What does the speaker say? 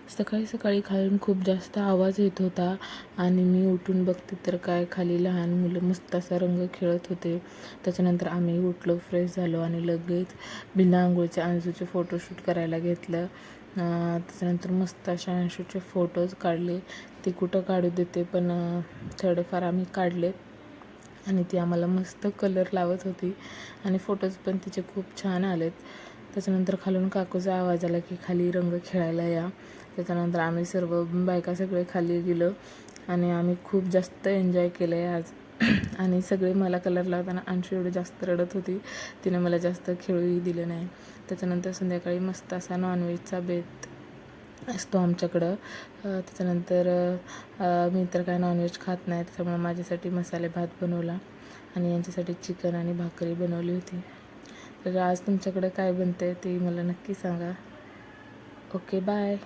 सकाळी सकाळी खालून खूप जास्त आवाज येत होता आणि मी उठून बघते तर काय खाली लहान मुलं मस्त असा रंग खेळत होते. त्याच्यानंतर आम्ही उठलो, फ्रेश झालो आणि लगेच बिना आंघोळीच्या अंशूचे फोटोशूट करायला घेतलं. त्याच्यानंतर मस्त अशा अंशूचे फोटोज काढले. ती कुठं काढू देते पण थोडेफार आम्ही काढले आणि ती आम्हाला मस्त कलर लावत होती आणि फोटोज पण तिचे खूप छान आलेत. त्याच्यानंतर खालून काकूचा आवाज आला की खाली रंग खेळायला या. त्याच्यानंतर आम्ही सर्व बायका सगळे खाली गेलो आणि आम्ही खूप जास्त एन्जॉय केलं आहे आज. आणि सगळे मला कलर लावताना अंशू एवढी जास्त रडत होती, तिने मला जास्त खेळूही दिलं नाही. त्याच्यानंतर संध्याकाळी मस्त असा नॉनव्हेजचा बेत असतो आमच्याकडं. त्याच्यानंतर मी तर काय नॉनव्हेज खात नाही, त्याच्यामुळे माझ्यासाठी मसाले भात बनवला आणि यांच्यासाठी चिकन आणि भाकरी बनवली होती. तर आज तुमच्याकडे काय बनतं आहे ते मला नक्की सांगा. Okay, bye.